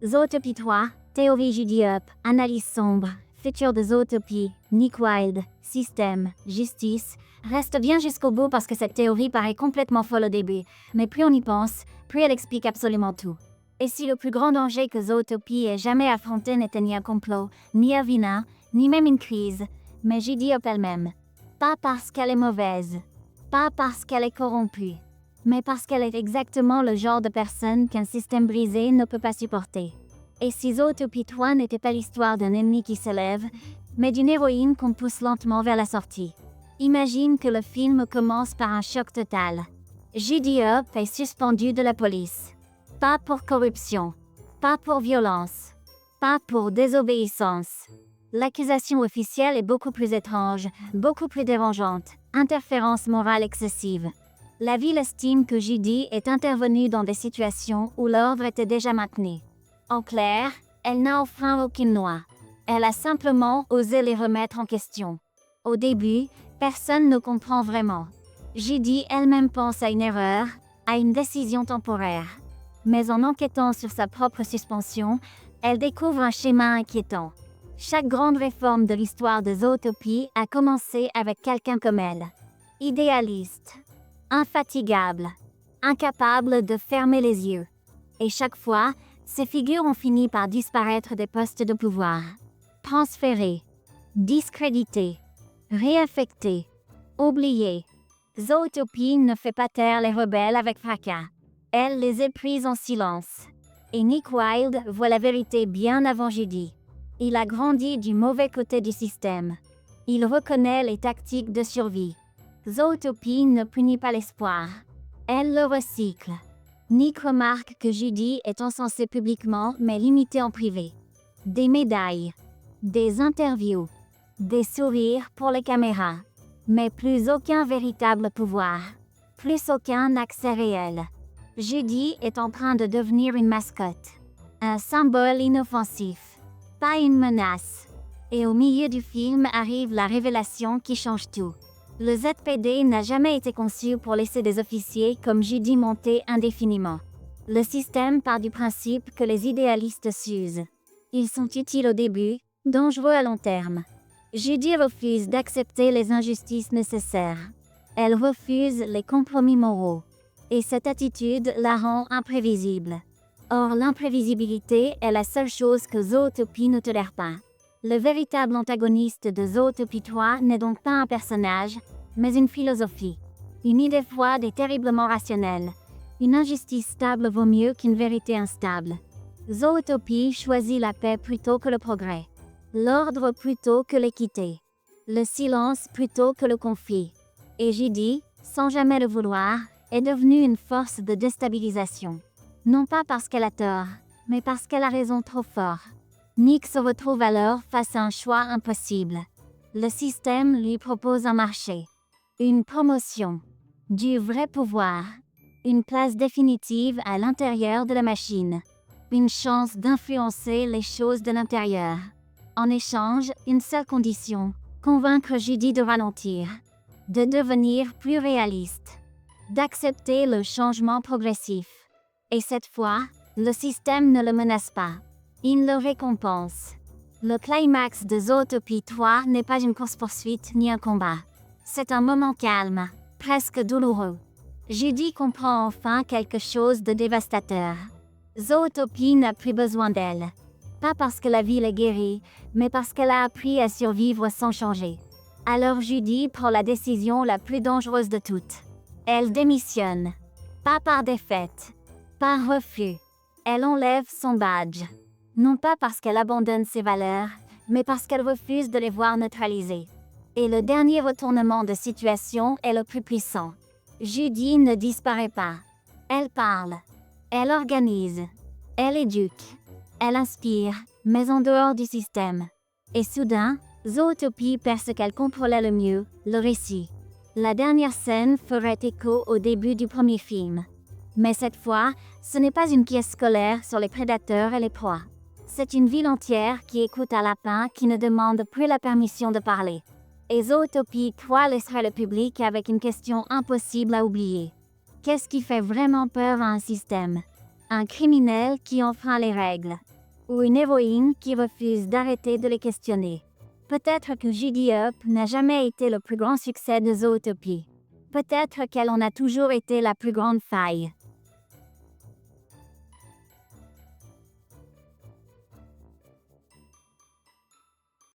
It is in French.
Zootopie 3, théorie Judy-Up, analyse sombre, futur de Zootopie, Nick Wilde, système, justice, reste bien jusqu'au bout parce que cette théorie paraît complètement folle au début, mais plus on y pense, plus elle explique absolument tout. Et si le plus grand danger que Zootopie ait jamais affronté n'était ni un complot, ni Avina, ni même une crise, mais Judy-Up elle-même. Pas parce qu'elle est mauvaise, pas parce qu'elle est corrompue, mais parce qu'elle est exactement le genre de personne qu'un système brisé ne peut pas supporter. Et si Zootopie 3 n'était pas l'histoire d'un ennemi qui s'élève, mais d'une héroïne qu'on pousse lentement vers la sortie. Imagine que le film commence par un choc total. Judy-Up est suspendu de la police. Pas pour corruption, pas pour violence, pas pour désobéissance. L'accusation officielle est beaucoup plus étrange, beaucoup plus dérangeante, interférence morale excessive. La ville estime que Judy est intervenue dans des situations où l'ordre était déjà maintenu. En clair, elle n'a enfreint aucune loi. Elle a simplement osé les remettre en question. Au début, personne ne comprend vraiment. Judy elle-même pense à une erreur, à une décision temporaire. Mais en enquêtant sur sa propre suspension, elle découvre un schéma inquiétant. Chaque grande réforme de l'histoire de Zootopie a commencé avec quelqu'un comme elle. Idéaliste, infatigable, incapable de fermer les yeux. Et chaque fois, ces figures ont fini par disparaître des postes de pouvoir. Transférées, discréditées, réaffectées, oubliées. Zootopie ne fait pas taire les rebelles avec fracas. Elle les éprise en silence. Et Nick Wilde voit la vérité bien avant Judy. Il a grandi du mauvais côté du système. Il reconnaît les tactiques de survie. Zootopie ne punit pas l'espoir. Elle le recycle. Nick remarque que Judy est encensée publiquement mais limitée en privé. Des médailles, des interviews, des sourires pour les caméras. Mais plus aucun véritable pouvoir. Plus aucun accès réel. Judy est en train de devenir une mascotte. Un symbole inoffensif. Pas une menace. Et au milieu du film arrive la révélation qui change tout. Le ZPD n'a jamais été conçu pour laisser des officiers comme Judy monter indéfiniment. Le système part du principe que les idéalistes s'usent. Ils sont utiles au début, dangereux à long terme. Judy refuse d'accepter les injustices nécessaires. Elle refuse les compromis moraux. Et cette attitude la rend imprévisible. Or, l'imprévisibilité est la seule chose que Zootopie ne tolère pas. Le véritable antagoniste de Zootopie 3 n'est donc pas un personnage, mais une philosophie. Une idée froide et terriblement rationnelle. Une injustice stable vaut mieux qu'une vérité instable. Zootopie choisit la paix plutôt que le progrès. L'ordre plutôt que l'équité. Le silence plutôt que le conflit. Et Judy, sans jamais le vouloir, est devenue une force de déstabilisation. Non pas parce qu'elle a tort, mais parce qu'elle a raison trop fort. Nick se retrouve alors face à un choix impossible. Le système lui propose un marché, une promotion, du vrai pouvoir, une place définitive à l'intérieur de la machine, une chance d'influencer les choses de l'intérieur. En échange, une seule condition, convaincre Judy de ralentir, de devenir plus réaliste, d'accepter le changement progressif. Et cette fois, le système ne le menace pas. Il le récompense. Le climax de Zootopie 3 n'est pas une course-poursuite ni un combat. C'est un moment calme, presque douloureux. Judy comprend enfin quelque chose de dévastateur. Zootopie n'a plus besoin d'elle. Pas parce que la ville est guérie, mais parce qu'elle a appris à survivre sans changer. Alors Judy prend la décision la plus dangereuse de toutes. Elle démissionne. Pas par défaite, par refus. Elle enlève son badge. Non pas parce qu'elle abandonne ses valeurs, mais parce qu'elle refuse de les voir neutralisées. Et le dernier retournement de situation est le plus puissant. Judy ne disparaît pas. Elle parle. Elle organise. Elle éduque. Elle inspire, mais en dehors du système. Et soudain, Zootopie perd ce qu'elle contrôlait le mieux, le récit. La dernière scène ferait écho au début du premier film. Mais cette fois, ce n'est pas une pièce scolaire sur les prédateurs et les proies. C'est une ville entière qui écoute un lapin qui ne demande plus la permission de parler. Et Zootopie 3 laisserait le public avec une question impossible à oublier. Qu'est-ce qui fait vraiment peur à un système? Un criminel qui enfreint les règles. ou une héroïne qui refuse d'arrêter de les questionner. Peut-être que Giddy Up n'a jamais été le plus grand succès de Zootopie. Peut-être qu'elle en a toujours été la plus grande faille.